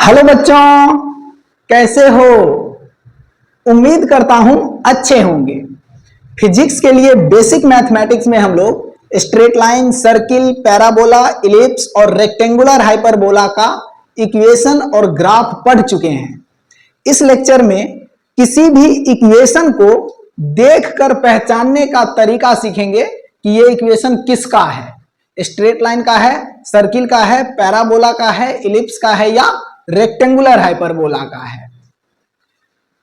Hello बच्चों, कैसे हो? उम्मीद करता हूं अच्छे होंगे। फिजिक्स के लिए बेसिक मैथमेटिक्स में हम लोग straight line, circle, parabola, ellipse और रेक्टेंगुलर हाइपरबोला का इक्वेशन और ग्राफ पढ़ चुके हैं। इस लेक्चर में किसी भी इक्वेशन को देखकर पहचानने का तरीका सीखेंगे कि ये इक्वेशन किसका है। स्ट्रेट लाइन का है, सर्किल का है, पैराबोला का है, इलिप्स का है या रेक्टेंगुलर हाइपरबोला का है।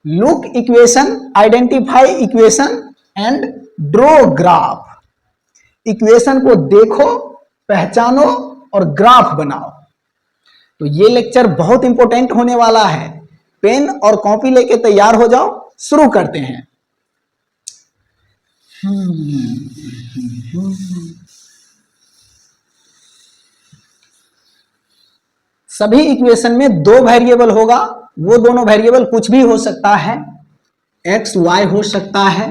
Look equation, identify equation and draw graph. Equation को देखो, पहचानो और ग्राफ बनाओ। तो ये लेक्चर बहुत इंपॉर्टेंट होने वाला है। पेन और कॉपी लेके तैयार हो जाओ, शुरू करते हैं। सभी इक्वेशन में दो वेरिएबल होगा। वो दोनों वेरिएबल कुछ भी हो सकता है। एक्स वाई हो सकता है,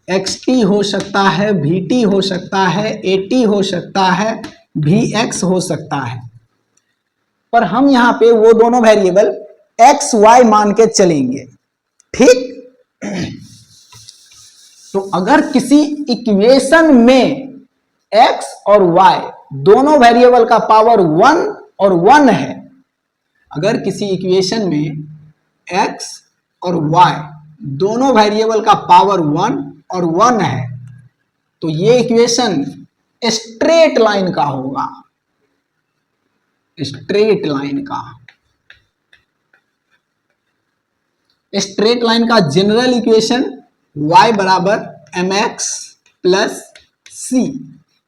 एक्स टी हो सकता है, वी टी हो सकता है, ए टी हो सकता है, वी एक्स हो सकता है। पर हम यहां पे वो दोनों वेरिएबल एक्स वाई मान के चलेंगे, ठीक? तो अगर किसी इक्वेशन में एक्स और वाई दोनों वेरिएबल का पावर 1 और 1 है, अगर किसी इक्वेशन में x और y दोनों वेरिएबल का पावर 1 और 1 है, तो ये इक्वेशन स्ट्रेट लाइन का होगा। स्ट्रेट लाइन का, स्ट्रेट लाइन का जनरल इक्वेशन y बराबर mx प्लस c।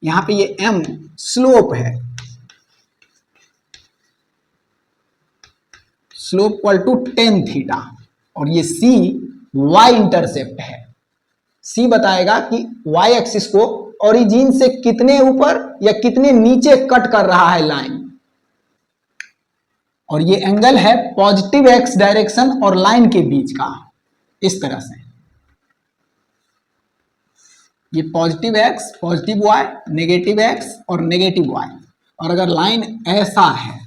यहां पे ये m स्लोप है, slope equal to tan theta, और ये c y इंटरसेप्ट है। c बताएगा कि y एक्सिस को ओरिजिन से कितने ऊपर या कितने नीचे कट कर रहा है लाइन, और ये एंगल है पॉजिटिव x डायरेक्शन और लाइन के बीच का। इस तरह से ये positive x, positive y, negative x और नेगेटिव y, और अगर लाइन ऐसा है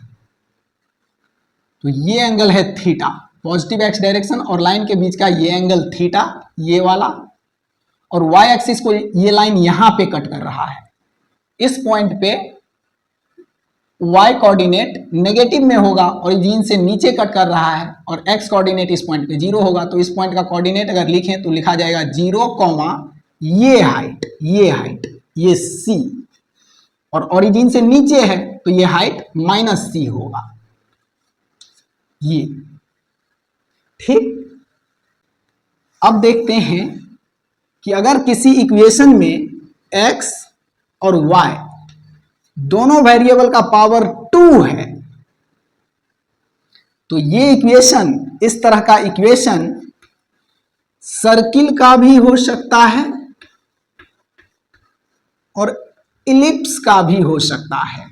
तो ये एंगल है थीटा। पॉजिटिव एक्स डायरेक्शन और लाइन के बीच का ये एंगल थीटा, ये वाला, और वाई एक्सिस को ये लाइन यहां पे कट कर रहा है। इस पॉइंट पे वाई कोऑर्डिनेट नेगेटिव में होगा, ओरिजिन से नीचे कट कर रहा है, और एक्स कोऑर्डिनेट इस पॉइंट पे 0 होगा। तो इस पॉइंट का कोऑर्डिनेट अगर लिखें तो लिखा जाएगा 0, ये हाइट, ये सी, और ओरिजिन से नीचे है तो ये हाइट -c होगा, ये, ठीक। अब देखते हैं कि अगर किसी इक्वेशन में x और y दोनों वेरिएबल का पावर 2 है, तो ये इक्वेशन, इस तरह का इक्वेशन सर्किल का भी हो सकता है और इलिप्स का भी हो सकता है।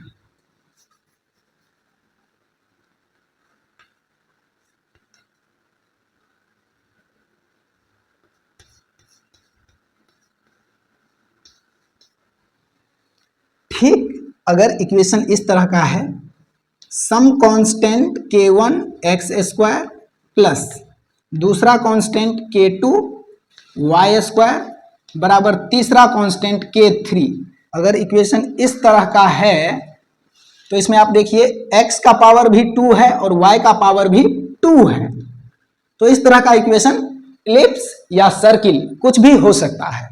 ठीक, अगर इक्वेशन इस तरह का है, some constant k1 x square plus दूसरा कांस्टेंट k2 वाई स्क्वायर बराबर तीसरा कांस्टेंट k3, अगर इक्वेशन इस तरह का है तो इसमें आप देखिए x का पावर भी 2 है और y का पावर भी 2 है। तो इस तरह का इक्वेशन इलिप्स या सर्किल कुछ भी हो सकता है।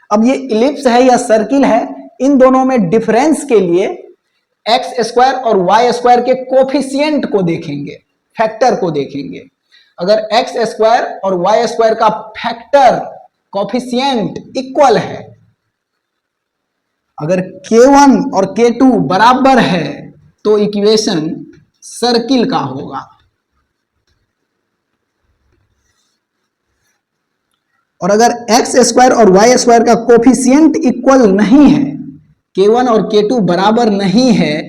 अब ये इलिप्स है या सर्किल है, इन दोनों में डिफरेंस के लिए एक्स स्क्वायर और वाई स्क्वायर के कोफिशिएंट को देखेंगे, फैक्टर को देखेंगे। अगर एक्स स्क्वायर और वाई स्क्वायर का फैक्टर कोफिशिएंट इक्वल है, अगर k1 और k2 बराबर है, तो इक्वेशन सर्किल का होगा। और अगर एक्स स्क्वायर और वाई स्क्वायर का कोफिशिएंट इक्वल नहीं है, k1 और k2 बराबर नहीं है,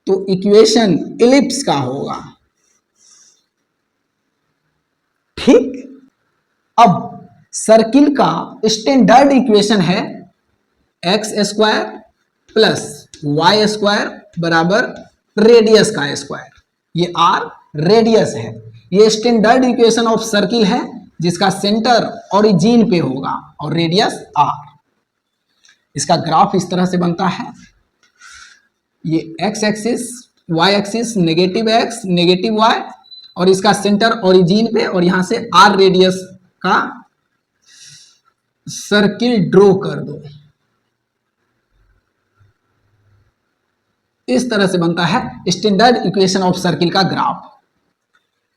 तो इक्वेशन इलिप्स का होगा, ठीक। अब सर्किल का स्टैंडर्ड इक्वेशन है x square plus y square बराबर रेडियस का स्क्वायर, ये आर रेडियस है। ये स्टैंडर्ड इक्वेशन ऑफ सर्किल है जिसका सेंटर ओरिजिन पे होगा और रेडियस आर। इसका ग्राफ इस तरह से बनता है, ये x axis y axis negative x negative y और इसका सेंटर ओरिजिन पे और यहां से आर रेडियस का सर्किल ड्रॉ कर दो। इस तरह से बनता है स्टैंडर्ड इक्वेशन ऑफ सर्किल का ग्राफ,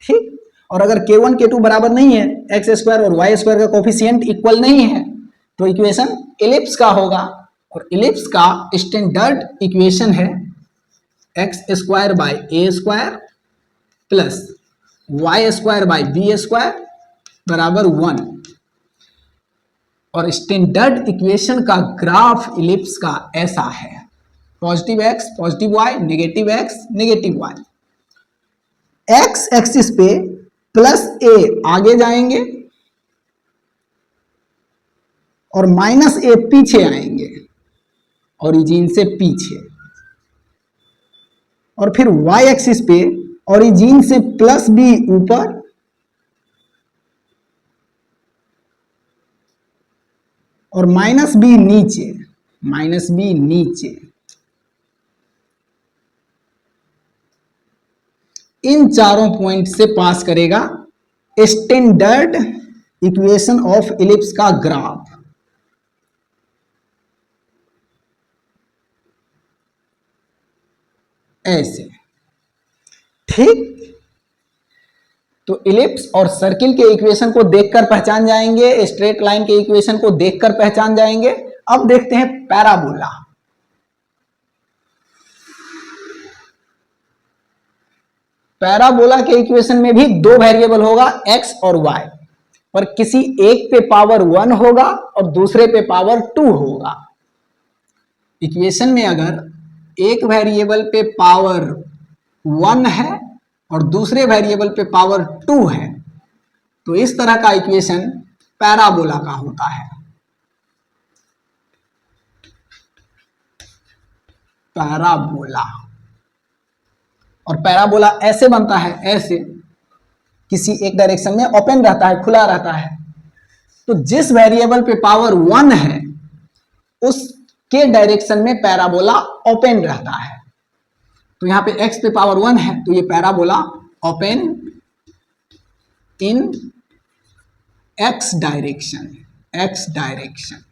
ठीक। और अगर k1 k2 बराबर नहीं है, एक्स स्क्वायर और वाई स्क्वायर का कोफिशिएंट इक्वल नहीं है, तो इक्वेशन इलिप्स का होगा। और इलिप्स का स्टैंडर्ड इक्वेशन है x square by a square plus y square by b square बराबर 1। और स्टैंडर्ड इक्वेशन का ग्राफ इलिप्स का ऐसा है, positive x positive y negative x negative y. X axis पे प्लस ए आगे जाएंगे और माइनस ए पीछे आएंगे, ओरिजिन से पीछे। और फिर वाई एक्सिस पे ओरिजिन से प्लस बी ऊपर और माइनस बी नीचे, माइनस बी नीचे। इन चारों पॉइंट से पास करेगा स्टैंडर्ड इक्वेशन ऑफ इलिप्स का ग्राफ। ऐसे, ठीक। तो इलिप्स और सर्किल के इक्वेशन को देखकर पहचान जाएंगे, स्ट्रेट लाइन के इक्वेशन को देखकर पहचान जाएंगे। अब देखते हैं पैराबोला। पैराबोला के इक्वेशन में भी दो वेरिएबल होगा x और y, पर किसी एक पे पावर 1 होगा और दूसरे पे पावर 2 होगा। इक्वेशन में अगर एक वेरिएबल पे पावर 1 है और दूसरे वेरिएबल पे पावर 2 है, तो इस तरह का इक्वेशन पैराबोला का होता है। पैराबोला। और पैराबोला ऐसे बनता है, ऐसे किसी एक डायरेक्शन में ओपन रहता है, खुला रहता है। तो जिस वेरिएबल पे पावर 1 है उसके डायरेक्शन में पैराबोला ओपन रहता है। तो यहां पे x पे पावर 1 है, तो ये parabola open in x direction, x direction.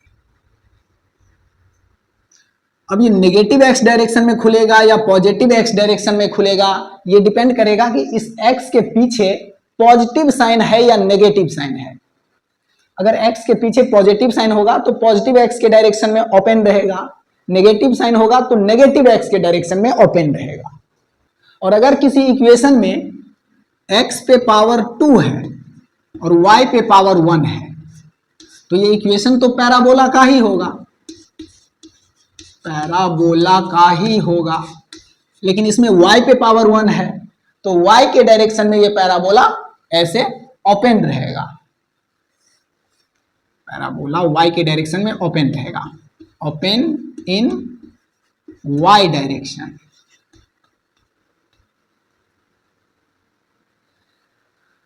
अब ये नेगेटिव x डायरेक्शन में खुलेगा या पॉजिटिव x डायरेक्शन में खुलेगा, ये डिपेंड करेगा कि इस x के पीछे पॉजिटिव साइन है या नेगेटिव साइन है। अगर x के पीछे पॉजिटिव साइन होगा तो पॉजिटिव x के डायरेक्शन में ओपन रहेगा, नेगेटिव साइन होगा तो नेगेटिव x के डायरेक्शन में ओपन रहेगा। और अगर किसी इक्वेशन में x पे पावर 2 है और y पे पावर 1 है, तो ये इक्वेशन तो पैराबोला का ही होगा, पैराबोला का ही होगा। लेकिन इसमें y पे पावर 1 है, तो y के डायरेक्शन में ये पैराबोला ऐसे ओपन रहेगा, पैराबोला y के डायरेक्शन में ओपन रहेगा, ओपन इन y डायरेक्शन।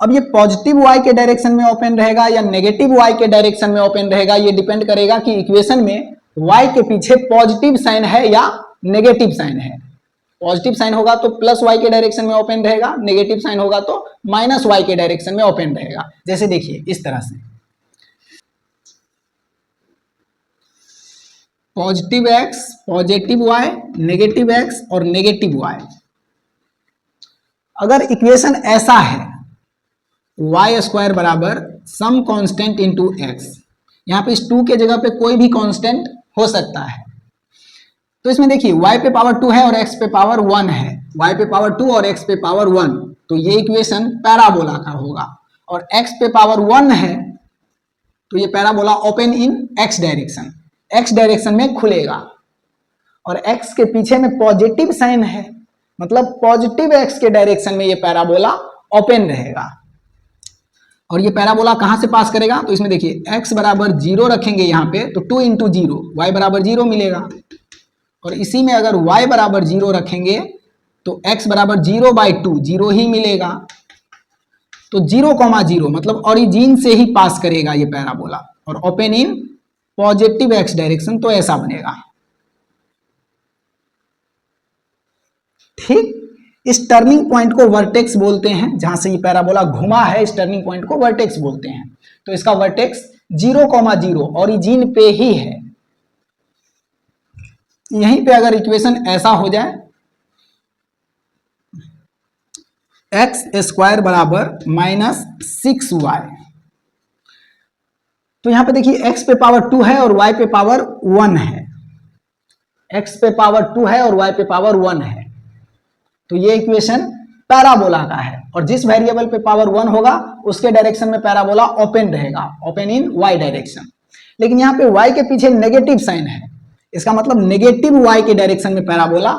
अब ये पॉजिटिव y के डायरेक्शन में ओपन रहेगा या नेगेटिव y के डायरेक्शन में ओपन रहेगा, ये डिपेंड करेगा कि इक्वेशन में y के पीछे पॉजिटिव साइन है या नेगेटिव साइन है। पॉजिटिव साइन होगा तो प्लस y के डायरेक्शन में ओपन रहेगा, नेगेटिव साइन होगा तो माइनस y के डायरेक्शन में ओपन रहेगा। जैसे देखिए इस तरह से positive x positive y negative x और नेगेटिव y। अगर इक्वेशन ऐसा है वाई स्क्वायर बराबर सम कांस्टेंट इंटू एक्स, यहाँ पे इस 2 के जगह पे कोई भी कांस्टेंट हो सकता है। तो इसमें देखिए y पे पावर 2 है और x पे पावर 1 है, y पे पावर 2 और x पे पावर 1, तो ये इक्वेशन पैराबोला का होगा। और x पे पावर 1 है तो ये parabola open in x direction, x direction में खुलेगा। और x के पीछे में पॉजिटिव साइन है, मतलब पॉजिटिव x के डायरेक्शन में ये पैराबोला ओपन रहेगा। और ये पैराबोला कहां से पास करेगा, तो इसमें देखिए x बराबर 0 रखेंगे यहाँ पे, तो 2 इंटू 0 y बराबर 0 मिलेगा। और इसी में अगर y बराबर 0 रखेंगे तो x बराबर 0/2, 0 ही मिलेगा। तो 0,0 मतलब ओरिजिन से ही पास करेगा ये पैराबोला और open in positive x direction, तो ऐसा बनेगा। ठीक, इस टर्निंग पॉइंट को वर्टेक्स बोलते हैं, जहां से ये पैराबोला घुमा है इस टर्निंग पॉइंट को वर्टेक्स बोलते हैं। तो इसका वर्टेक्स 0,0 ओरिजिन पे ही है। यहीं पे अगर इक्वेशन ऐसा हो जाए x² बराबर -6y, तो यहां पे देखिए x पे पावर 2 है और y पे पावर 1 है। x पे पावर 2 है और y पे पावर 1 है, तो ये इक्वेशन पैराबोला का है। और जिस वेरिएबल पे पावर 1 होगा उसके डायरेक्शन में पैराबोला ओपन रहेगा, ओपन इन y डायरेक्शन। लेकिन यहाँ पे y के पीछे नेगेटिव साइन है, इसका मतलब नेगेटिव y के डायरेक्शन में पैराबोला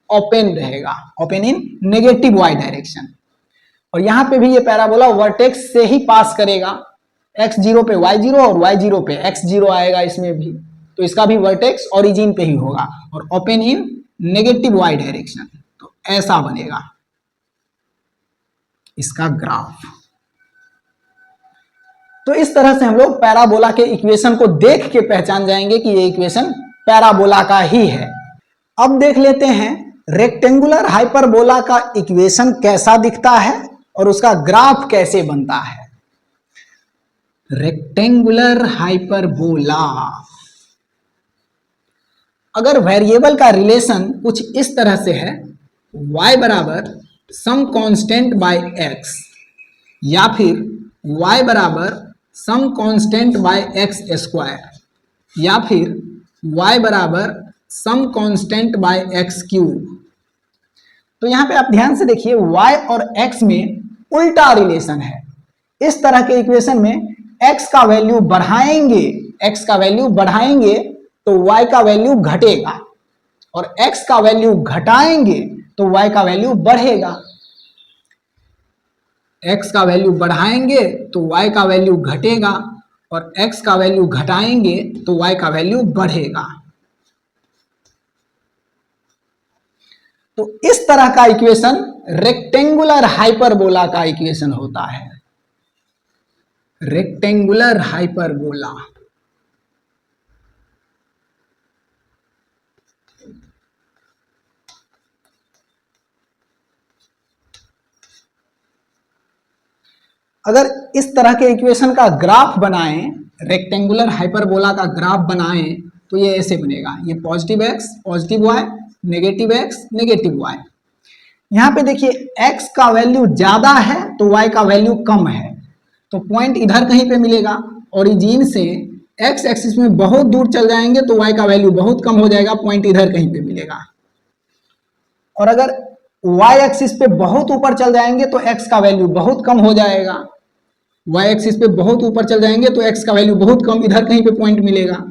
ओपन रहेगा, open in negative y direction. और यहाँ पे भी ये पैराबोला वर्टेक्स से ही पास करेगा, x0 पे y0 और y0 पे x0 आएगा इसमें भी, तो इसका भी वर्टेक्स ओरिजिन पे ही होगा और open in negative y direction. तो ऐसा बनेगा इसका ग्राफ। तो इस तरह से हम लोग पैराबोला के इक्वेशन को देख के पहचान जाएंगे कि ये इक्वेशन पैराबोला का ही है। अब देख लेते हैं रेक्टेंगुलर हाइपरबोला का इक्वेशन कैसा दिखता है और उसका ग्राफ कैसे बनता है। रेक्टेंगुलर हाइपरबोला, अगर वेरिएबल का रिलेशन कुछ इस तरह से है, y बराबर सम कांस्टेंट बाय x या फिर y बराबर सम कांस्टेंट बाय x² या फिर y बराबर सम कांस्टेंट बाय x³। तो यहां पे आप ध्यान से देखिए y और x में उल्टा रिलेशन है। इस तरह के इक्वेशन में x का वैल्यू बढ़ाएंगे, x का वैल्यू बढ़ाएंगे तो y का वैल्यू घटेगा और x का वैल्यू घटाएंगे तो y का वैल्यू बढ़ेगा। x का वैल्यू बढ़ाएंगे तो y का वैल्यू घटेगा और x का वैल्यू घटाएंगे तो y का वैल्यू बढ़ेगा। तो इस तरह का इक्वेशन रेक्टेंगुलर हाइपरबोला का इक्वेशन होता है, रेक्टेंगुलर हाइपरबोला। अगर इस तरह के इक्वेशन का ग्राफ बनाएं, रेक्टेंगुलर हाइपरबोला का ग्राफ बनाएं तो ये ऐसे बनेगा, ये positive x positive y, negative x negative y। यहाँ पे देखिए x का वैल्यू ज्यादा है तो y का वैल्यू कम है, तो पॉइंट इधर कहीं पे मिलेगा। ओरिजिन से x एक्सिस में बहुत दूर चल जाएंगे तो y का वैल्यू बहुत कम हो जाएगा, पॉइंट इधर कहीं पे मिलेगा। और अगर y एक्सिस पे बहुत ऊपर चल जाएंगे तो x का वैल्यू बहुत कम हो जाएगा, y एक्सिस पे बहुत ऊपर चल जाएंगे तो x का वैल्यू बहुत कम, इधर कहीं पे पॉइंट मिलेगा।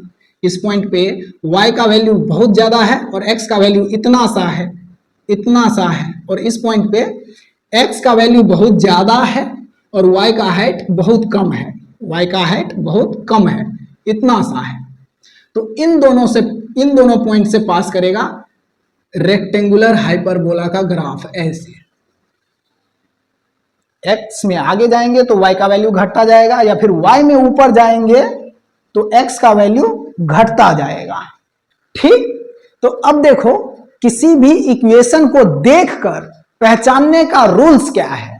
इस पॉइंट पे y का वैल्यू बहुत ज्यादा है और x का वैल्यू इतना सा है, इतना सा है, और इस पॉइंट पे x का वैल्यू बहुत ज्यादा है और y का हाइट बहुत कम है, y का हाइट बहुत कम है, इतना सा है। तो इन दोनों पॉइंट से पास करेगा रेक्टेंगुलर हाइपरबोला का ग्राफ ऐसे। x में आगे जाएंगे तो y का वैल्यू घटता जाएगा, या फिर y में ऊपर जाएंगे तो x का वैल्यू घटता जाएगा। ठीक, तो अब देखो किसी भी इक्वेशन को देखकर पहचानने का रूल्स क्या है।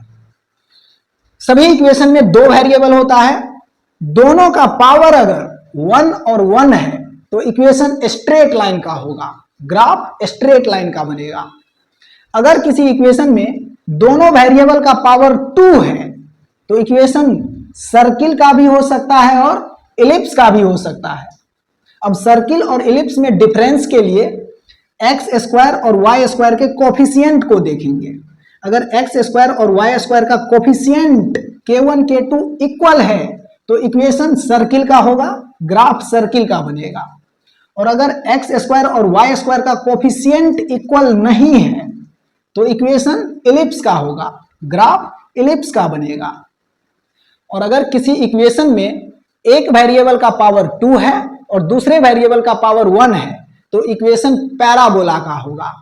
सभी इक्वेशन में दो वेरिएबल होता है, दोनों का पावर अगर 1 और 1 है तो इक्वेशन स्ट्रेट लाइन का होगा, ग्राफ स्ट्रेट लाइन का बनेगा। अगर किसी इक्वेशन में दोनों वेरिएबल का पावर 2 है तो इक्वेशन सर्किल का भी हो सकता है और इलिप्स का भी हो सकता है। अब सर्किल और इलिप्स में डिफरेंस के लिए x² और y² के कोफिशिएंट को देखेंगे। अगर x² और y² का कोफिशिएंट k1 k2 इक्वल है तो इक्वेशन सर्किल का होगा, ग्राफ सर्किल का बनेगा। और अगर x² और y² का कोफिशिएंट इक्वल नहीं है तो इक्वेशन इलिप्स का होगा, ग्राफ इलिप्स का बनेगा। और अगर किसी इक्वेशन में एक वेरिएबल का पावर 2 है और दूसरे वेरिएबल का पावर 1 है तो इक्वेशन पैराबोला का होगा,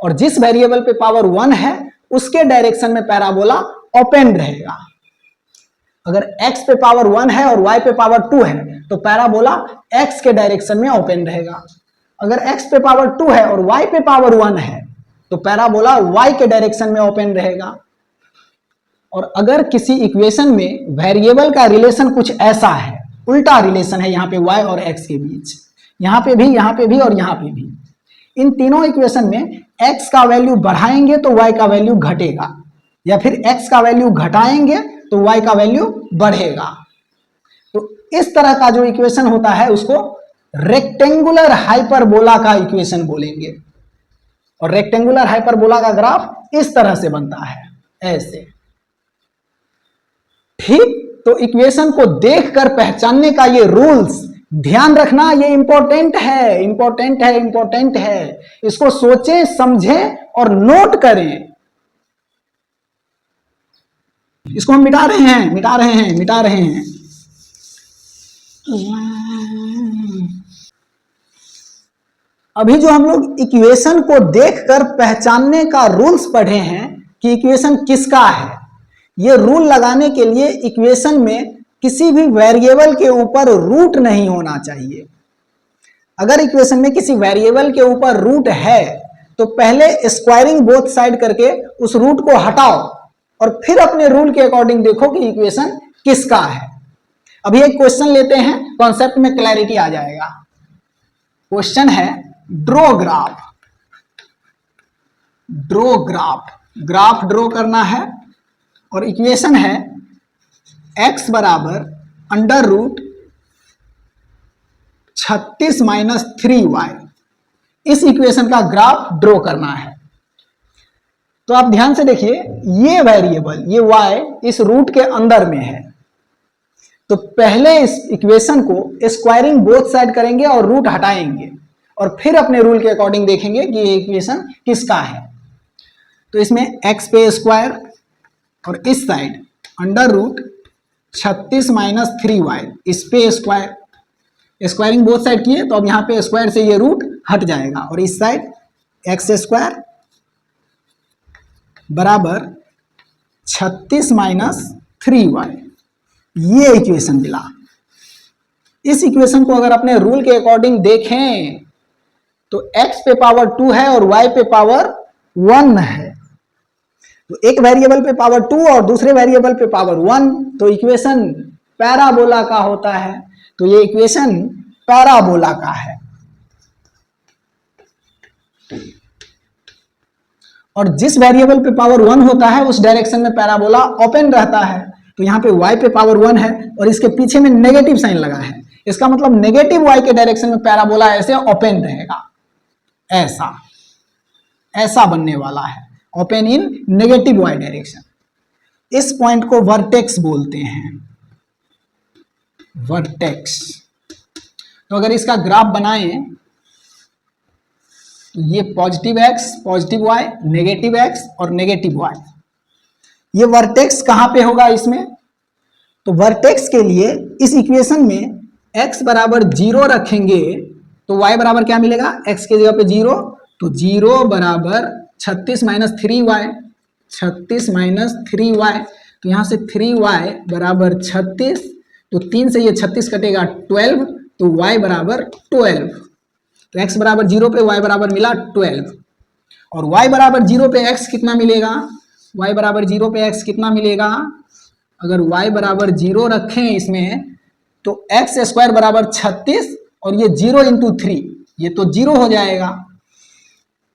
और जिस वेरिएबल पे पावर 1 है उसके डायरेक्शन में पैराबोला ओपन रहेगा। अगर x पे पावर 1 है और y पे पावर 2 है तो पैराबोला x के डायरेक्शन में ओपन रहेगा। अगर x पे पावर 2 है और y पे पावर 1 है तो पैराबोला y के डायरेक्शन में ओपन रहेगा। और अगर किसी इक्वेशन में वेरिएबल का रिलेशन कुछ ऐसा है, उल्टा रिलेशन है यहाँ पे y और x के बीच, यहाँ पे भी और यहाँ पे भी, इन तीनों इक्वेशन में x का वैल्यू बढ़ाएंगे तो y का वैल्यू घटेगा, या फिर x का वैल्यू घटाएंगे तो y का वैल्यू बढ़ेगा। तो इस तरह का जो इक्वेशन होता है उसको रेक्टेंगुलर हाइपरबोला का इक्वेशन बोलेंगे। और रेक्टेंगुलर हाइपरबोला का ग्राफ इस तरह से बनता है, ऐसे। ठीक, तो इक्वेशन को देखकर पहचानने का ये रूल्स ध्यान रखना, ये इंपॉर्टेंट है, इंपॉर्टेंट है, इंपॉर्टेंट है। इसको सोचें, समझें और नोट करें। इसको हम मिटा रहे हैं। अभी जो हम लोग इक्वेशन को देखकर पहचानने का रूल्स पढ़े हैं कि इक्वेशन किसका है, ये रूल लगाने के लिए इक्वेशन में किसी भी वेरिएबल के ऊपर रूट नहीं होना चाहिए। अगर इक्वेशन में किसी वेरिएबल के ऊपर रूट है तो पहले स्क्वायरिंग बोथ साइड करके उस रूट को हटाओ और फिर अपने रूल के अकॉर्डिंग देखो कि इक्वेशन किसका है। अभी एक क्वेश्चन लेते हैं, कॉन्सेप्ट में क्लैरिटी आ जाएगा। क्वेश्चन है ड्रॉ ग्राफ। ग्राफ ड्रॉ करना है और इक्वेशन है x बराबर अंडर रूट 36 माइनस 3y। इस इक्वेशन का ग्राफ ड्रॉ करना है। तो आप ध्यान से देखिए, ये वेरिएबल, ये y इस रूट के अंदर में है, तो पहले इस इक्वेशन को स्क्वायरिंग बोथ साइड करेंगे और रूट हटाएंगे और फिर अपने रूल के अकॉर्डिंग देखेंगे कि ये इक्वेशन किसका है। तो इसमें x पे स्क्वायर और इस side under root 36 minus 3y, इस पे स्क्वायर, स्क्वायरिंग बोथ साइड किए तो अब यहाँ पे स्क्वायर से ये रूट हट जाएगा और इस साइड एक्स स्क्वायर बराबर 36 माइनस 3y, ये इक्वेशन मिला। इस इक्वेशन को अगर अपने रूल के अकॉर्डिंग देखें तो x पे पावर 2 है और y पे पावर 1 है, तो एक वेरिएबल पे पावर 2 और दूसरे वेरिएबल पे पावर 1, तो इक्वेशन पैराबोला का होता है। तो ये इक्वेशन पैराबोला का है। और जिस वेरिएबल पे पावर 1 होता है उस डायरेक्शन में पैराबोला ओपन रहता है। तो यहाँ पे y पे पावर 1 है और इसके पीछे में नेगेटिव साइन लगा है, इसका मतलब नेगेटिव y के डायरेक्शन में पैराबोला ऐसे ओपन रहेगा, ऐसा बनने वाला है, open in negative y direction. इस पॉइंट को वर्टेक्स बोलते हैं, वर्टेक्स। तो अगर इसका ग्राफ बनाएं तो ये positive x, positive y, negative x और नेगेटिव y, ये वर्टेक्स कहां पे होगा इसमें? तो वर्टेक्स के लिए इस इक्वेशन में x बराबर 0 रखेंगे तो y बराबर क्या मिलेगा? x के जगह पे 0, तो 0 बराबर 36 माइनस 3y, 36 माइनस 3y, तो यहां से 3y बराबर 36, तो 3 से ये 36 कटेगा 12, तो y बराबर 12। तो x बराबर 0 पे y बराबर मिला 12 और y बराबर 0 पे x कितना मिलेगा? y बराबर 0 पे x कितना मिलेगा? अगर y बराबर 0 रखें इसमें तो x स्क्वायर बराबर 36 और ये 0 इंटू 3, ये तो 0 हो जाएगा।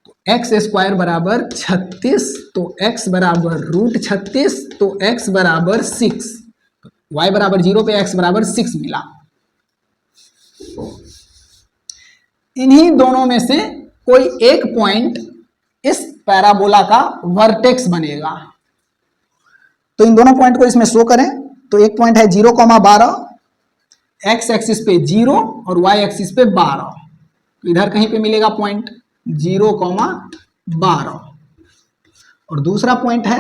तो x स्क्वायर बराबर 36, तो x बराबर रूट 36, तो x बराबर 6, y बराबर 0 पे x बराबर 6 मिला। इन्हीं दोनों में से कोई एक पॉइंट इस पैराबोला का वर्टेक्स बनेगा। तो इन दोनों पॉइंट को इसमें शो करें तो एक पॉइंट है 0,12, x एक्सिस पे 0 और y एक्सिस पे 12, तो इधर कहीं पे मिलेगा पॉइंट 0,12। और दूसरा पॉइंट है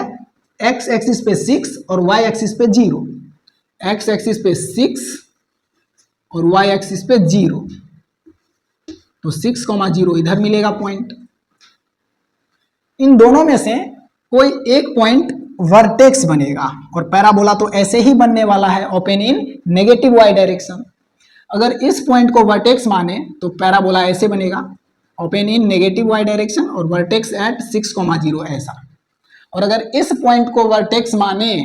x एक्सिस पे 6 और y एक्सिस पे 0, x एक्सिस पे 6 और y एक्सिस पे 0, तो 6,0 इधर मिलेगा पॉइंट। इन दोनों में से कोई एक पॉइंट वर्टेक्स बनेगा और पैराबोला तो ऐसे ही बनने वाला है, open in negative y direction. अगर इस पॉइंट को वर्टेक्स माने तो पैराबोला ऐसे बनेगा, open in negative y direction और वर्टेक्स एट 6,0 ऐसा। और अगर इस पॉइंट को वर्टेक्स माने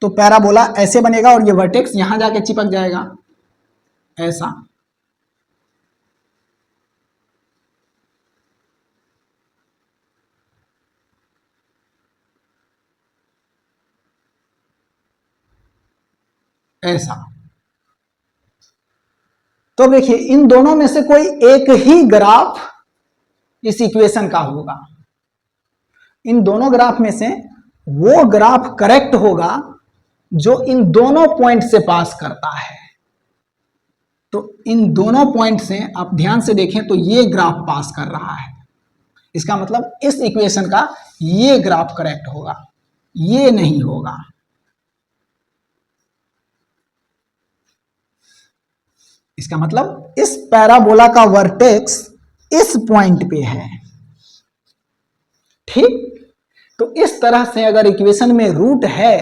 तो पैराबोला ऐसे बनेगा और ये वर्टेक्स यहां जाके चिपक जाएगा ऐसा। ऐसा। तो देखिए इन दोनों में से कोई एक ही ग्राफ इस इक्वेशन का होगा। इन दोनों ग्राफ में से वो ग्राफ करेक्ट होगा जो इन दोनों पॉइंट से पास करता है। तो इन दोनों पॉइंट से आप ध्यान से देखें तो ये ग्राफ पास कर रहा है, इसका मतलब इस इक्वेशन का ये ग्राफ करेक्ट होगा, ये नहीं होगा। इसका मतलब इस पैराबोला का वर्टेक्स इस पॉइंट पे है, ठीक। तो इस तरह से अगर इक्वेशन में रूट है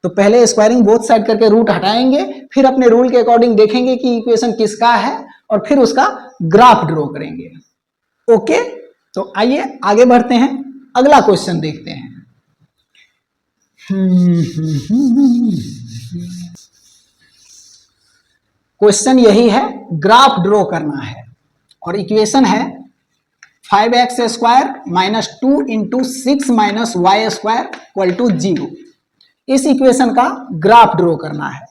तो पहले स्क्वायरिंग बोथ साइड करके रूट हटाएंगे, फिर अपने रूल के अकॉर्डिंग देखेंगे कि इक्वेशन किसका है और फिर उसका ग्राफ ड्रॉ करेंगे। ओके, तो आइए आगे बढ़ते हैं, अगला क्वेश्चन देखते हैं। क्वेश्चन यही है, ग्राफ ड्रॉ करना है और इक्वेशन है 5x square minus 2 into 6 minus y square equal to 0। इस इक्वेशन का ग्राफ ड्रॉ करना है।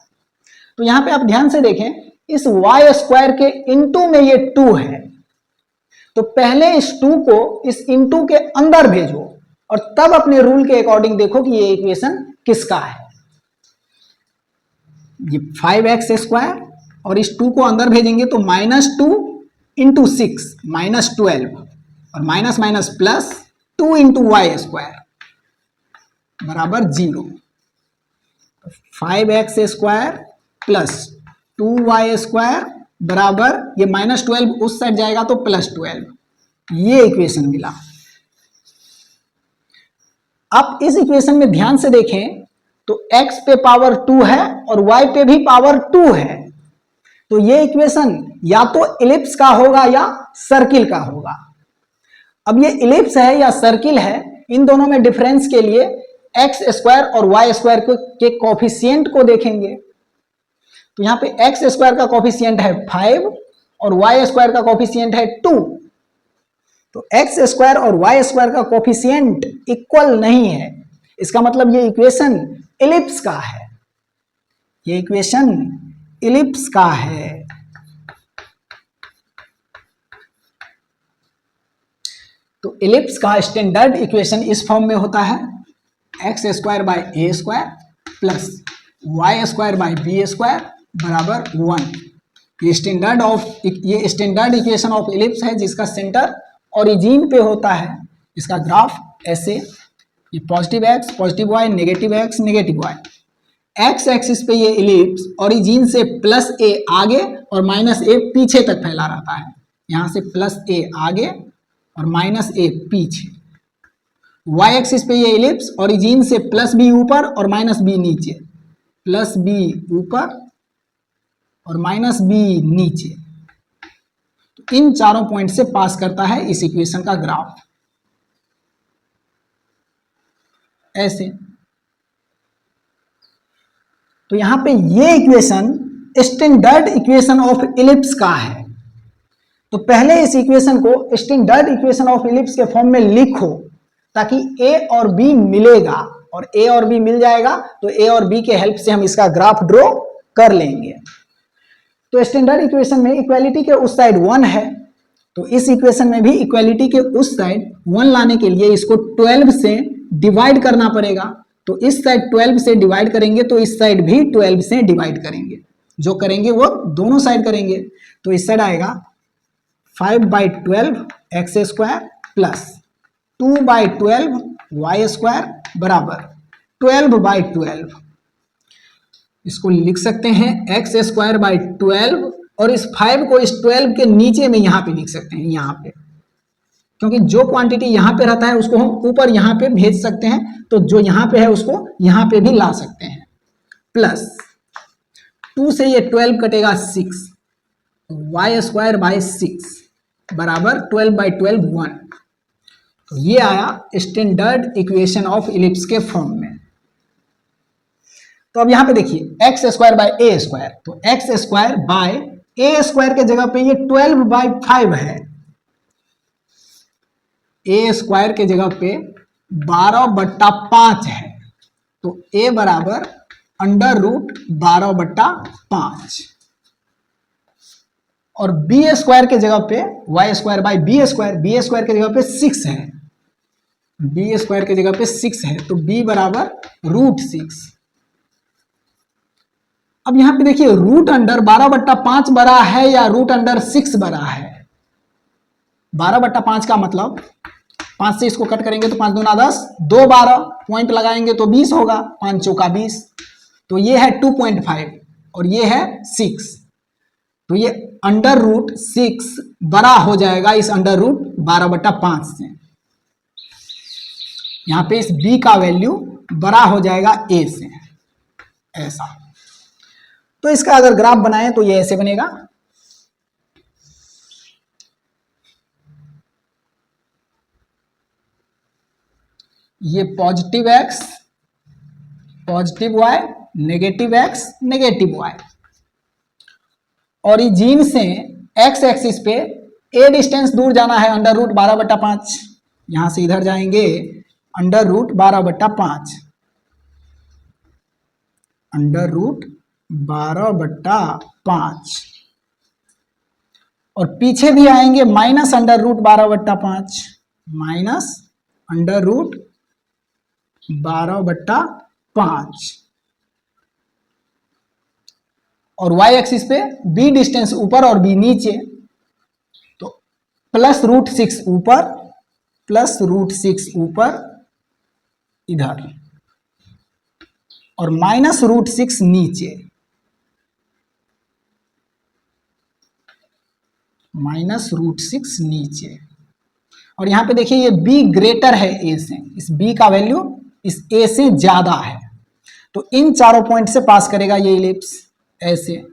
तो यहां पे आप ध्यान से देखें, इस वाई स्क्वायर के इंटू में ये 2 है, तो पहले इस 2 को इस इंटू के अंदर भेजो और तब अपने रूल के अकॉर्डिंग देखो कि ये इक्वेशन किसका है। ये 5x स्क्वायर और इस 2 को अंदर भेजेंगे तो -2 इंटू 6 माइनस 12 और minus minus plus 2 into y square बराबर 0। 5x square plus 2y square बराबर ये -12 उस साइड जाएगा तो +12, ये इक्वेशन मिला। आप इस इक्वेशन में ध्यान से देखें तो x पे पावर 2 है और y पे भी पावर 2 है, तो ये इक्वेशन या तो इलिप्स का होगा या सर्किल का होगा। अब ये इलिप्स है या सर्किल है, इन दोनों में डिफरेंस के लिए एक्स स्क्वायर और वाई स्क्वायर के कोफिशिएंट को देखेंगे। तो यहां पे एक्स स्क्वायर का कोफिशिएंट है 5 और वाई स्क्वायर का कोफिशिएंट है 2। तो एक्स स्क्वायर और वाई स्क्वायर का कोफिशिएंट इक्वल नहीं है, इसका मतलब ये इक्वेशन इलिप्स का है, ये इक्वेशन इलिप्स का है। तो इलिप्स का स्टैंडर्ड इक्वेशन इस फॉर्म में होता है, x square by A square plus y square by b square बराबर 1। ये स्टैंडर्ड इक्वेशन ऑफ इलिप्स है जिसका सेंटर ओरिजिन पे होता है। इसका ग्राफ ऐसे, ये positive x positive y negative x negative y. X axis पे ये इलिप्स ओरिजिन से +a आगे और -a पीछे तक फैला रहता है, यहाँ से +a आगे और -a पीछे। वाई एक्सिस पे ये इलिप्स ओरिजिन से +b ऊपर और -b नीचे, +b ऊपर और -b नीचे। तो इन चारों पॉइंट से पास करता है इस इक्वेशन का ग्राफ ऐसे। तो यहां पे ये equation standard equation of ellipse का है। तो पहले इस इक्वेशन को स्टैंडर्ड इक्वेशन ऑफ इलिप्स के फॉर्म में लिखो ताकि a और b मिलेगा, और a और b मिल जाएगा तो a और b के हेल्प से हम इसका ग्राफ ड्रॉ कर लेंगे। तो स्टैंडर्ड इक्वेशन में इक्वालिटी के उस साइड 1 है, तो इस इक्वेशन में भी इक्वालिटी के उस साइड 1 लाने के लिए इसको 12 से डिवाइड करना पड़ेगा। तो इस साइड 12 से डिवाइड करेंगे तो इस साइड भी 12 से डिवाइड करेंगे, जो करेंगे वो दोनों साइड करेंगे। तो इस साइड आएगा 5/12 x square plus 2/12 y square बराबर 12/12। इसको लिख सकते हैं x² बाई 12 और इस 5 को इस 12 के नीचे में यहाँ पे लिख सकते हैं, यहाँ पे, क्योंकि जो क्वांटिटी यहाँ पे रहता है उसको हम ऊपर यहाँ पे भेज सकते हैं, तो जो यहाँ पे है उसको यहाँ पे भी ला सकते हैं। प्लस 2 से ये 12 कटेगा 6, वाई स्क्वायर बाई 6 बराबर 12/12 1। तो ये आया स्टैंडर्ड इक्वेशन ऑफ इलिप्स के फॉर्म में। तो अब यहां पे देखिए X square by A square, तो X square by A square के जगह पे ये 12/5 है, ए स्क्वायर के जगह पे 12/5 है, तो ए बराबर √12/5। और बी स्क्वायर के जगह पे y square by b square के जगह पे 6 है, बी स्क्वायर के जगह पे 6 है, तो बी बराबर √6। अब यहां पे देखिए रूट अंडर 12/5 बड़ा है या रूट अंडर 6 बड़ा है। 12/5 का मतलब 5 से इसको कट करेंगे तो 5 दूना 10, 2 12 पॉइंट लगाएंगे तो 20 होगा, 5 चौका 20, तो ये है 2.5 और ये है 6, तो ये √6 बड़ा हो जाएगा इस √12/5 से। यहां पे इस b का वैल्यू बड़ा हो जाएगा a से, ऐसा। तो इसका अगर ग्राफ बनाएं तो ये ऐसे बनेगा, ये positive x, positive y, negative x, negative y, origin से x एक्सिस पे a डिस्टेंस दूर जाना है √12/5, यहां से इधर जाएंगे √12/5, √12/5, और पीछे भी आएंगे -√12/5, -√12/5, और y एक्सिस पे b डिस्टेंस ऊपर और b नीचे, तो +√6 ऊपर, +√6 ऊपर इधर, और -√6 नीचे, -√6 नीचे। और यहां पे देखिए ये b ग्रेटर है a से, इस b का वैल्यू इस a से ज्यादा है, तो इन चारों पॉइंट से पास करेगा ये इलिप्स ऐसे।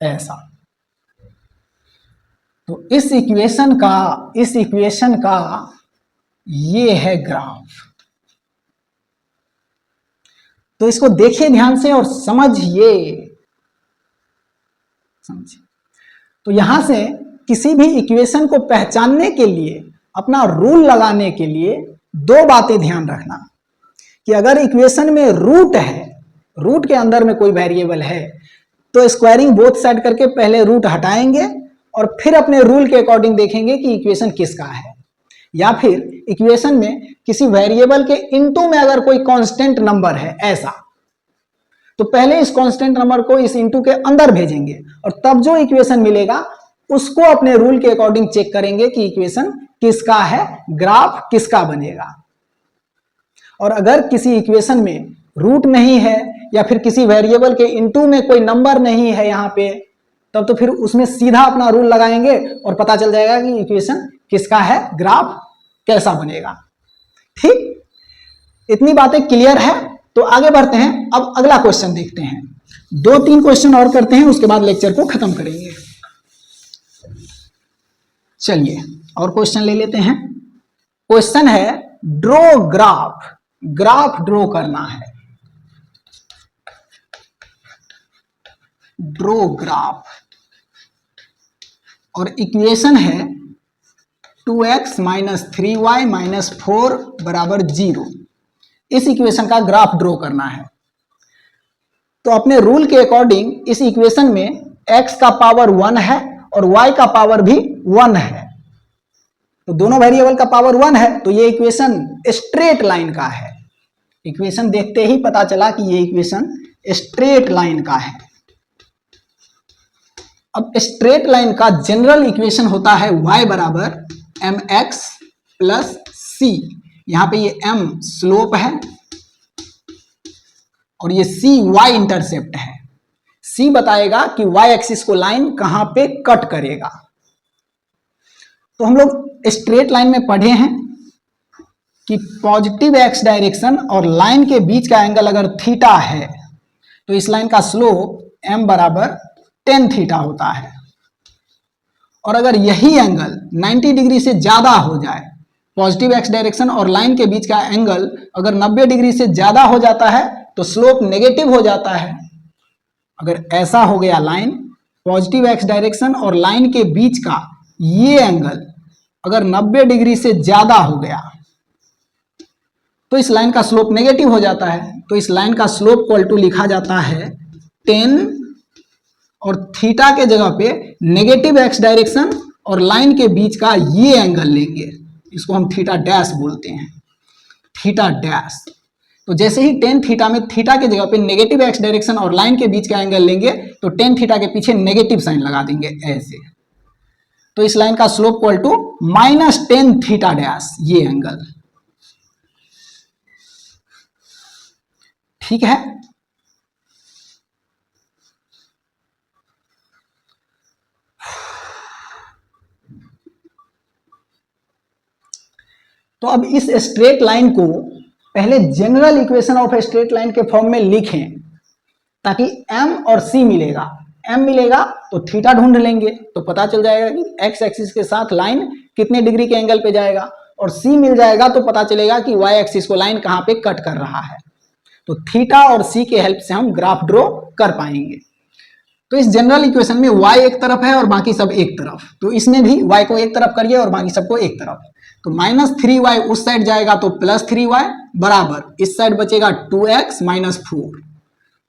ऐसा। तो इस इक्वेशन का ये है ग्राफ। तो इसको देखिए ध्यान से और समझिए। तो यहां से किसी भी इक्वेशन को पहचानने के लिए, अपना रूल लगाने के लिए 2 बातें ध्यान रखना कि अगर इक्वेशन में रूट है, रूट के अंदर में कोई वेरिएबल है, तो स्क्वायरिंग बोथ साइड करके पहले रूट हटाएंगे और फिर अपने रूल के अकॉर्डिंग देखेंगे कि इक्वेशन किसका है। या फिर इक्वेशन में किसी वेरिएबल के इनटू में अगर कोई कांस्टेंट नंबर है ऐसा, तो पहले इस कांस्टेंट नंबर को इस इनटू के अंदर भेजेंगे और तब जो इक्वेशन मिलेगा उसको अपने रूल के अकॉर्डिंग चेक करेंगे कि इक्वेशन किसका है, ग्राफ किसका बनेगा। और अगर किसी इक्वेशन में रूट नहीं है या फिर किसी वेरिएबल के इनटू में कोई नंबर नहीं है यहां पे, तब तो फिर उसमें सीधा अपना रूल लगाएंगे और पता चल जाएगा कि इक्वेशन किसका है, ग्राफ कैसा बनेगा। ठीक, इतनी बातें क्लियर है। तो आगे बढ़ते हैं, अब अगला क्वेश्चन देखते हैं। 2-3 क्वेश्चन और करते हैं, उसके बाद लेक्चर को खत्म करेंगे। चलिए और क्वेश्चन ले लेते हैं। क्वेश्चन है ड्रॉ ग्राफ, ग्राफ ड्रॉ करना है, ड्रॉ ग्राफ, और इक्वेशन है 2x - 3y - 4 = 0। इस इक्वेशन का ग्राफ ड्रॉ करना है। तो अपने रूल के अकॉर्डिंग इस इक्वेशन में x का पावर 1 है और y का पावर भी 1 है, तो दोनों वेरिएबल का पावर 1 है, तो ये इक्वेशन स्ट्रेट लाइन का है। इक्वेशन देखते ही पता चला कि ये इक्वेशन स्ट्रेट लाइन का है। अब स्ट्रेट लाइन का जनरल इक्वेशन होता है y बराबर mx प्लस सी। यहां पे ये m स्लोप है और ये c y इंटरसेप्ट है। c बताएगा कि y एक्सिस को लाइन कहां पे कट करेगा। तो हम लोग स्ट्रेट लाइन में पढ़े हैं कि पॉजिटिव x डायरेक्शन और लाइन के बीच का एंगल अगर थीटा है तो इस लाइन का स्लोप m बराबर टेन थीटा होता है। और अगर यही एंगल 90 डिग्री से ज्यादा हो जाए, पॉजिटिव x डायरेक्शन और लाइन के बीच का एंगल अगर 90 डिग्री से ज्यादा हो जाता है तो स्लोप नेगेटिव हो जाता है। अगर ऐसा हो गया लाइन, पॉजिटिव x डायरेक्शन और लाइन के बीच का ये एंगल अगर 90 डिग्री से ज्यादा हो गया तो इस लाइन का स्लोप नेगेटिव हो जाता है। तो इस लाइन का स्लोप इक्वल टू लिखा जाता है 10 और थीटा के जगह पे नेगेटिव x डायरेक्शन और लाइन के बीच का ये एंगल लेंगे, इसको हम थीटा डैश बोलते हैं, थीटा डैश। तो जैसे ही 10 थीटा में थीटा के जगह पे नेगेटिव x डायरेक्शन और लाइन के बीच का एंगल लेंगे तो 10 थीटा के पीछे नेगेटिव साइन लगा देंगे ऐसे। तो इस लाइन का slope equal to -10 theta dash, ये एंगल। ठीक है। तो अब इस स्ट्रेट लाइन को पहले general equation of straight line के फॉर्म में लिखें ताकि m और c मिलेगा। m मिलेगा तो थीटा ढूंढ लेंगे तो पता चल जाएगा कि x एक्सिस के साथ लाइन कितने डिग्री के एंगल पे जाएगा, और c मिल जाएगा तो पता चलेगा कि y एक्सिस को लाइन कहां पे कट कर रहा है। तो थीटा और c के हेल्प से हम ग्राफ ड्रॉ कर पाएंगे। तो इस जनरल इक्वेशन में y एक तरफ है और बाकी सब एक तरफ, तो इसमें भी y को एक तरफ करिए और बाकी सबको एक तरफ। तो -3y उस साइड जाएगा तो +3y बराबर इस साइड बचेगा 2x - 4।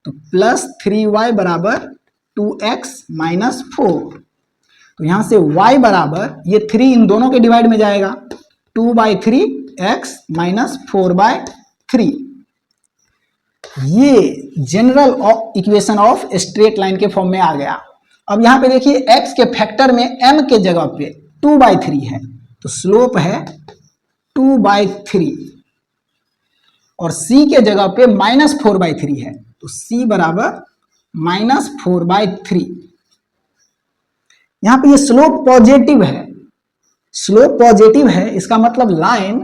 तो +3y बराबर 2x - 4। तो यहां से y बराबर ये 3 इन दोनों के डिवाइड में जाएगा, 2/3 x - 4/3। ये general equation of straight line के फॉर्म में आ गया। अब यहां पे देखिए x के फैक्टर में m के जगह पे 2/3 है तो स्लोप है 2/3, और c के जगह पे -4/3 है तो c बराबर -4/3। यहां पे ये स्लोप पॉजिटिव है, स्लोप पॉजिटिव है, इसका मतलब लाइन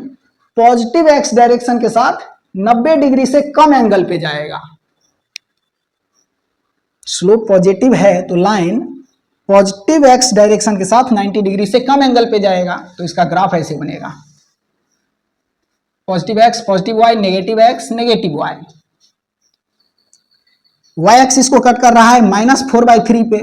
पॉजिटिव x डायरेक्शन के साथ 90 डिग्री से कम एंगल पे जाएगा। स्लोप पॉजिटिव है तो लाइन पॉजिटिव x डायरेक्शन के साथ 90 डिग्री से कम एंगल पे जाएगा। तो इसका ग्राफ ऐसे बनेगा, positive x positive y, negative x negative y। y axis को कट कर रहा है -4/3 पे,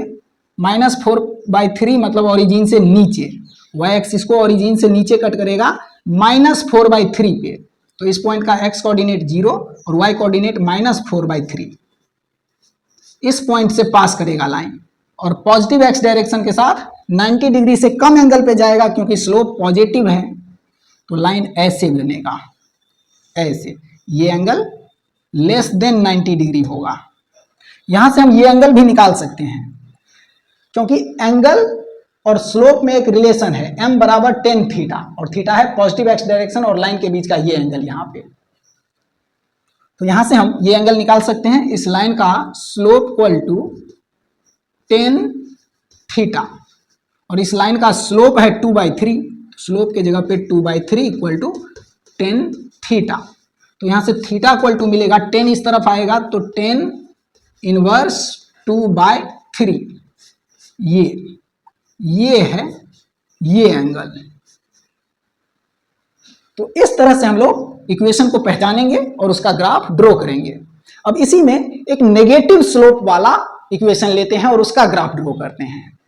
-4/3 मतलब ओरिजिन से नीचे, y एक्सिस को ओरिजिन से नीचे कट करेगा -4/3 पे। तो इस पॉइंट का x कोऑर्डिनेट 0 और y कोऑर्डिनेट -4/3। इस पॉइंट से पास करेगा लाइन और पॉजिटिव x डायरेक्शन के साथ 90 डिग्री से कम एंगल पे जाएगा क्योंकि स्लोप पॉजिटिव है। तो लाइन ऐसे बनेगा, ऐसे, ये एंगल लेस देन 90 डिग्री होगा। यहां से हम ये एंगल भी निकाल सकते हैं क्योंकि एंगल और स्लोप में एक रिलेशन है, m बराबर 10 थीटा, और थीटा है पॉजिटिव x डायरेक्शन और लाइन के बीच का ये एंगल यहाँ पे। तो यहां से हम ये एंगल निकाल सकते हैं। इस लाइन का स्लोप इक्वल टू 10 थीटा और इस लाइन का स्लोप है 2/3, स्लोप के जगह पे 2/3 इक्वल टू 10 थीटा। तो यहां से थीटा इक्वल टू मिलेगा 10 इस तरफ आएगा तो 10 इनवर्स 2/3, ये है ये एंगल। तो इस तरह से हम लोग इक्वेशन को पहचानेंगे और उसका ग्राफ ड्रॉ करेंगे। अब इसी में एक नेगेटिव स्लोप वाला इक्वेशन लेते हैं और उसका ग्राफ ड्रॉ करते हैं।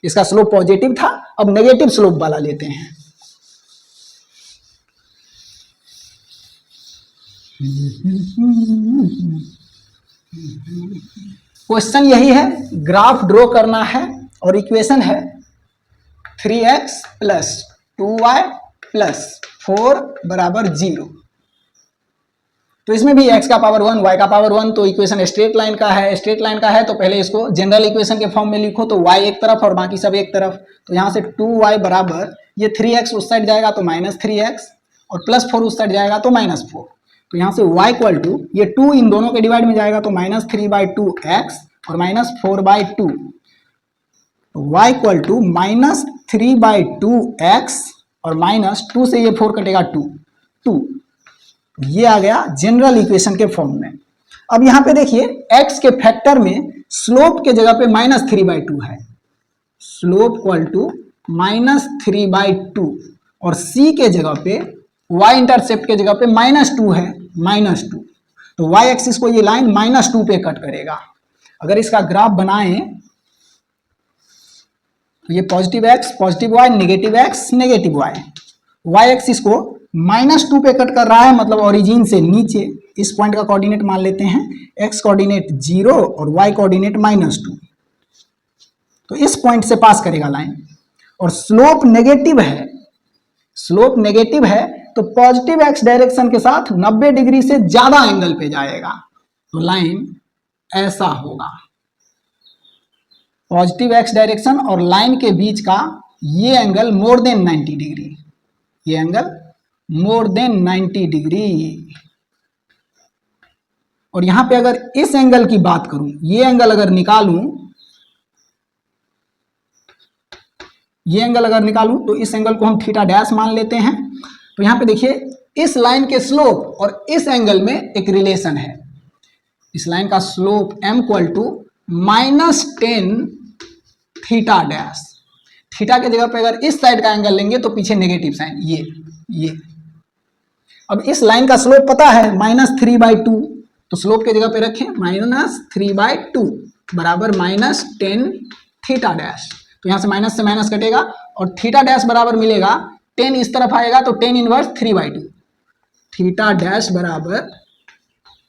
इसका स्लोप पॉजिटिव था, अब नेगेटिव स्लोप वाला लेते हैं। क्वेश्चन यही है, ग्राफ ड्रॉ करना है और इक्वेशन है 3x + 2y + 4 = 0। तो इसमें भी x का पावर 1 y का पावर 1, तो इक्वेशन स्ट्रेट लाइन का है। स्ट्रेट लाइन का है तो पहले इसको जनरल इक्वेशन के फॉर्म में लिखो, तो y एक तरफ और बाकी सब एक तरफ। तो यहाँ से 2y बराबर ये 3x उस साइड जाएगा तो -3x और +4 उस साइड जाएगा तो -4। तो यहाँ से y इक्वल टू ये 2 इन दोनों के डिवाइड में जाएगा तो -3/2x और -4/2। तो y इक्वल टू -3/2x और -2 से ये 4 कटेगा 2। ये आ गया जनरल इक्वेशन के फॉर्म में। अब यहाँ पे देखिए x के फैक्टर में स्लोप के जगह पे -3/2 है, स्लोप इक्वल टू -3/2 और c के जगह पे y इंटरसेप्ट के जगह पे -2 है, -2। तो y एक्सिस को ये लाइन -2 पे कट करेगा। अगर इसका ग्राफ बनाएं तो ये positive x positive y negative x negative y, y axis को -2 पे कट कर रहा है, मतलब ओरिजिन से नीचे। इस पॉइंट का कोऑर्डिनेट मान लेते हैं, x कोऑर्डिनेट 0 और y कोऑर्डिनेट -2। तो इस पॉइंट से पास करेगा लाइन और स्लोप नेगेटिव है, स्लोप नेगेटिव है तो पॉजिटिव x डायरेक्शन के साथ 90 डिग्री से ज्यादा एंगल पे जाएगा। तो लाइन ऐसा होगा, पॉजिटिव x डायरेक्शन और लाइन के बीच का ये एंगल मोर देन 90 डिग्री, ये एंगल मोर देन 90 डिग्री। और यहां पे अगर इस एंगल की बात करूं, ये एंगल अगर निकालूं, ये एंगल अगर निकालूं तो इस एंगल को हम थीटा डैश मान लेते हैं। तो यहां पे देखिए इस लाइन के स्लोप और इस एंगल में एक रिलेशन है। इस लाइन का slope m equal to -10 theta dash. थीटा के जगह पे अगर इस साइड का एंगल लेंगे तो पीछे नेगेटिव साइन, ये। अब इस लाइन का स्लोप पता है -3/2, तो स्लोप के जगह पे रखें -3/2 बराबर -10 थीटा डैश। तो यहां से माइनस से माइनस कटेगा और थीटा डैश बराबर मिलेगा 10 इस तरफ आएगा तो 10 इनवर्स 3/2, थीटा डैश बराबर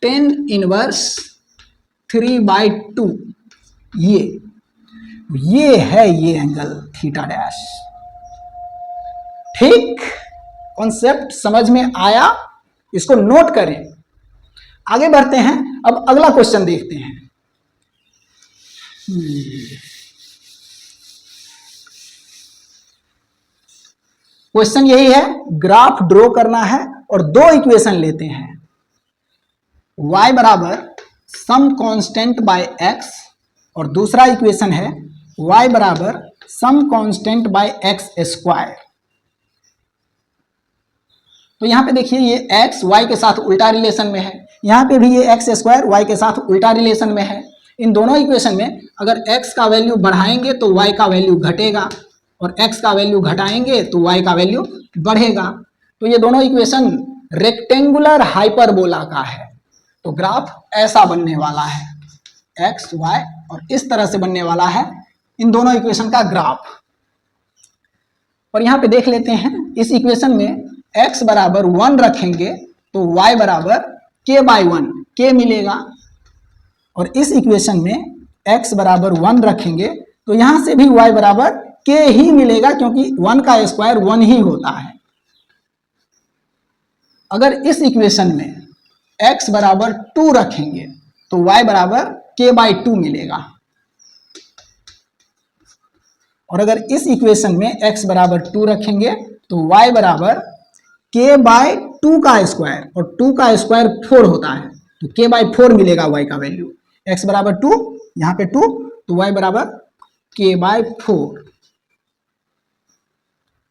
10 इनवर्स 3/2। ये है ये एंगल थीटा डैश। ठीक, कॉन्सेप्ट समझ में आया, इसको नोट करें। आगे बढ़ते हैं, अब अगला क्वेश्चन देखते हैं। क्वेश्चन यही है, ग्राफ ड्रॉ करना है और दो इक्वेशन लेते हैं, y बराबर सम कांस्टेंट बाय x और दूसरा इक्वेशन है y बराबर some constant by x square. तो यहां पे देखिए ये x y के साथ उल्टा रिलेशन में है, यहां पे भी ये x स्क्वायर y के साथ उल्टा रिलेशन में है। इन दोनों इक्वेशन में अगर x का वैल्यू बढ़ाएंगे तो y का वैल्यू घटेगा और x का वैल्यू घटाएंगे तो y का वैल्यू बढ़ेगा। तो ये दोनों इक्वेशन रेक्टेंगुलर हाइपरबोला का है। तो ग्राफ ऐसा बनने वाला है, x y और इस तरह से बनने वाला है इन दोनों इक्वेशन का ग्राफ। और यहां पे देख लेते हैं, इस इक्वेशन में x बराबर 1 रखेंगे तो y बराबर k/1 k मिलेगा, और इस इक्वेशन में x बराबर 1 रखेंगे तो यहां से भी y बराबर k ही मिलेगा, क्योंकि 1 का स्क्वायर 1 ही होता है। अगर इस इक्वेशन में x बराबर 2 रखेंगे तो y बराबर k/2 मिलेगा, और अगर इस इक्वेशन में x बराबर 2 रखेंगे तो y बराबर k/2 का स्क्वायर, और 2 का स्क्वायर 4 होता है तो k/4 मिलेगा y का वैल्यू। x बराबर 2, यहाँ पे 2 तो y बराबर k/4।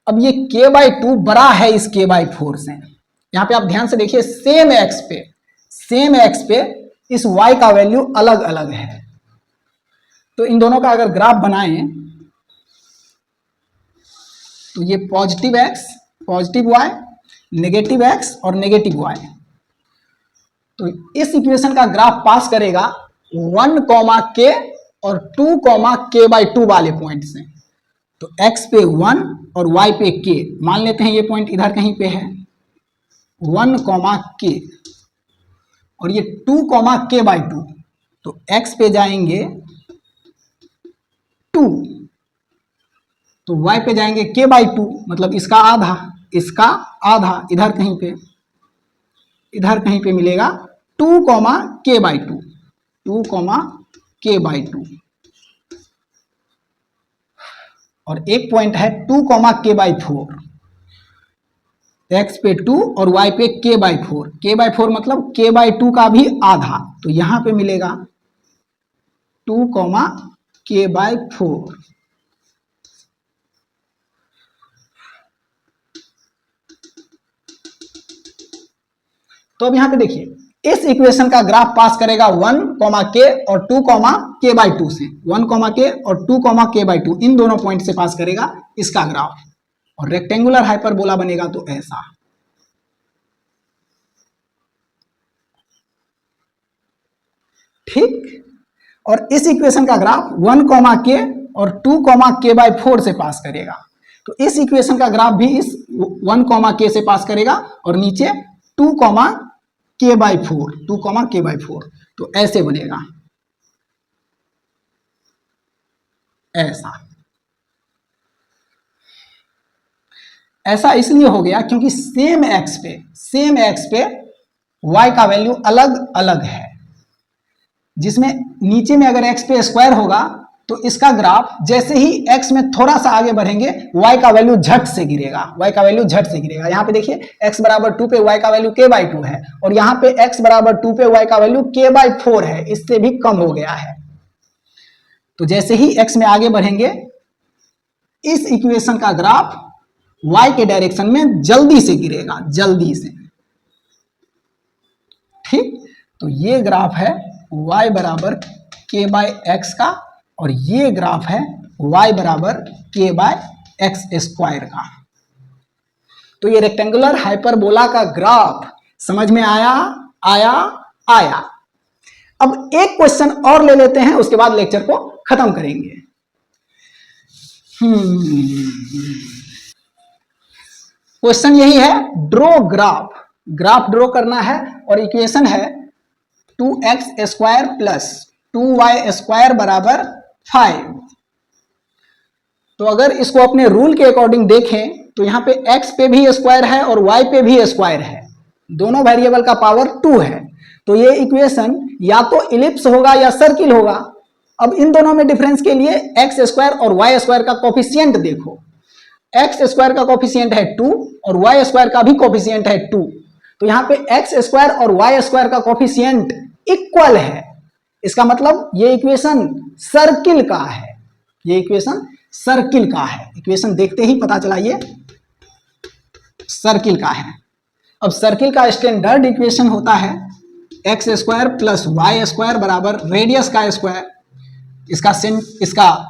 अब ये k/2 बड़ा है इस k/4 से। यहाँ पे आप ध्यान से देखिए, सेम x पे इस y का वैल्यू अलग अलग है। तो इन दोनों का अगर ग्राफ बनाएं तो ये positive x positive y, negative x और नेगेटिव y। तो इस इक्वेशन का ग्राफ पास करेगा 1, k और 2, k/2 वाले पॉइंट से। तो x पे 1 और y पे k, मान लेते हैं ये पॉइंट इधर कहीं पे है, 1, k और ये 2, k/2। तो x पे जाएंगे 2, तो y पे जाएंगे k/2, मतलब इसका आधा इधर कहीं पे। इधर कहीं पे मिलेगा 2, k/2, 2, k/2, और एक पॉइंट है 2, k/4, x पे 2 और y पे k/4, k/4 मतलब k/2 का भी आधा, तो यहां पे मिलेगा 2, k/4। तो अब यहां पे देखिए इस इक्वेशन का ग्राफ पास करेगा 1, k और 2, k/2 से, 1, k और 2, k/2 इन दोनों पॉइंट से पास करेगा इसका ग्राफ, और रेक्टेंगुलर हाइपरबोला बनेगा तो ऐसा। ठीक, और इस इक्वेशन का ग्राफ 1, k और 2, k/4 से पास करेगा, तो इस इक्वेशन का ग्राफ भी इस 1, k से पास करेगा और नीचे 2, k/4, 2, k/4, तो ऐसे बनेगा, ऐसा। ऐसा इसलिए हो गया क्योंकि सेम एक्स पे y का वैल्यू अलग अलग है, जिसमें नीचे में अगर x पे स्क्वायर होगा तो इसका ग्राफ जैसे ही x में थोड़ा सा आगे बढ़ेंगे y का वैल्यू झट से गिरेगा, y का वैल्यू झट से गिरेगा। यहाँ पे देखिए x बराबर 2 पे y का वैल्यू k/2 है, और यहाँ पे x बराबर 2 पे y का वैल्यू k/4 है, इससे भी कम हो गया है। तो जैसे ही x में आगे बढ़ेंगे इस इक्वेशन का ग्राफ y के डायरेक्शन में जल्दी से गिरेगा, जल्दी से। ठीक, तो ये ग्राफ है y बराबर k/x का, और ये ग्राफ है y बराबर k/x² का। तो ये रेक्टेंगुलर हाइपरबोला का ग्राफ समझ में आया? आया। अब एक क्वेश्चन और ले लेते हैं, उसके बाद लेक्चर को खत्म करेंगे। क्वेश्चन यही है, ड्रॉ ग्राफ ड्रॉ करना है, और इक्वेशन है 2x² प्लस 2y² बराबर 5। तो अगर इसको अपने रूल के अकॉर्डिंग देखें तो यहाँ पे x पे भी स्क्वायर है और y पे भी स्क्वायर है, दोनों वेरिएबल का पावर 2 है, तो ये इक्वेशन या तो इलिप्स होगा या सर्किल होगा। अब इन दोनों में डिफरेंस के लिए x² और y² का कोफिशिएंट देखो, x² का कोफिशिएंट है 2 और y² का भी कोफिशिएंट है 2, तो यहाँ पे x² और y² का कोफिशिएंट इक्वल है, इसका मतलब ये इक्वेशन सर्किल का है, ये इक्वेशन सर्किल का है। इक्वेशन देखते ही पता चला ये सर्किल का है। अब सर्किल का स्टैंडर्ड इक्वेशन होता है x² प्लस y² बराबर रेडियस का स्क्वायर, इसका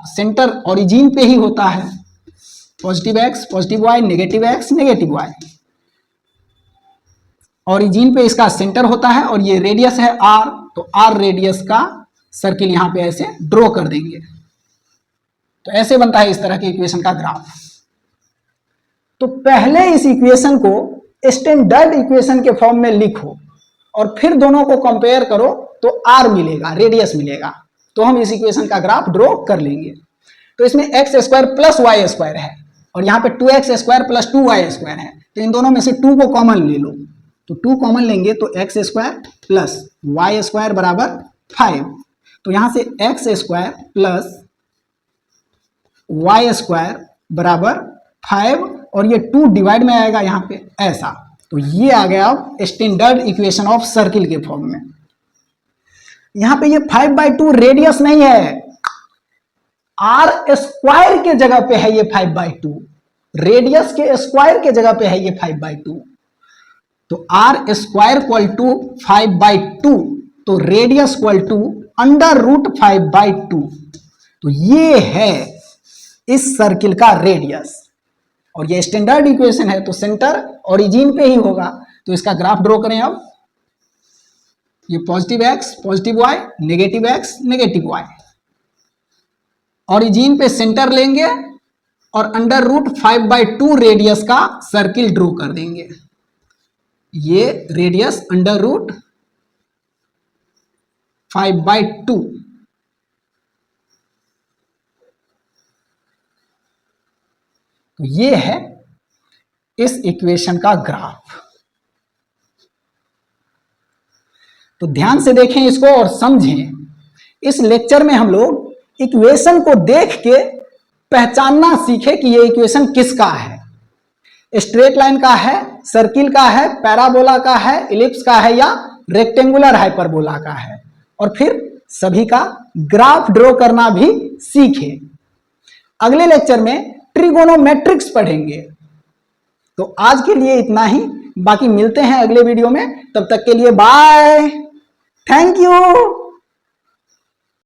सेंटर ओरिजिन पे ही होता है, positive x positive y, negative x negative y, origin पे इसका सेंटर होता है, और ये रेडियस है r, तो r रेडियस का सर्किल यहां पे ऐसे ड्रॉ कर देंगे। तो ऐसे बनता है इस तरह के इक्वेशन का ग्राफ। तो पहले इस इक्वेशन को स्टैंडर्ड इक्वेशन के फॉर्म में लिखो और फिर दोनों को कंपेयर करो तो r मिलेगा, रेडियस मिलेगा, तो हम इस इक्वेशन का ग्राफ ड्रॉ कर लेंगे। तो इसमें x² प्लस y² है और यहाँ पे 2x² प्लस 2y² है, तो इन दोनों में से 2 को कॉमन ले लो, तो 2 कॉमन लेंगे तो x² प्लस y² बराबर 5, तो यहां से x² प्लस y² बराबर 5, और ये 2 डिवाइड में आएगा यहाँ पे ऐसा, तो ये आ गया अब स्टैंडर्ड इक्वेशन ऑफ सर्किल के फॉर्म में। यहां पे ये 5/2 रेडियस नहीं है, r² के जगह पे है ये 5/2, रेडियस के स्क्वायर के जगह पे है ये 5/2, तो r² इक्वल टू 5/2, तो रेडियस इक्वल टू √5/2, तो ये है इस सर्किल का रेडियस, और ये स्टैंडर्ड इक्वेशन है तो सेंटर ओरिजिन पे ही होगा। तो इसका ग्राफ ड्रॉ करें। अब ये positive x positive y, negative x negative y, origin पे सेंटर लेंगे और √5/2 रेडियस का सर्किल ड्रॉ कर देंगे, ये रेडियस √5/2, तो ये है इस इक्वेशन का ग्राफ। तो ध्यान से देखें इसको और समझें। इस लेक्चर में हम लोग इक्वेशन को देख के पहचानना सीखे कि ये इक्वेशन किसका है, स्ट्रेट लाइन का है, सर्किल का है, पैराबोला का है, इलिप्स का है या रेक्टेंगुलर हाइपरबोला का है, और फिर सभी का ग्राफ ड्रॉ करना भी सीखे। अगले लेक्चर में ट्रिगोनोमेट्रिक्स पढ़ेंगे। तो आज के लिए इतना ही, बाकी मिलते हैं अगले वीडियो में। तब तक के लिए बाय, थैंक यू।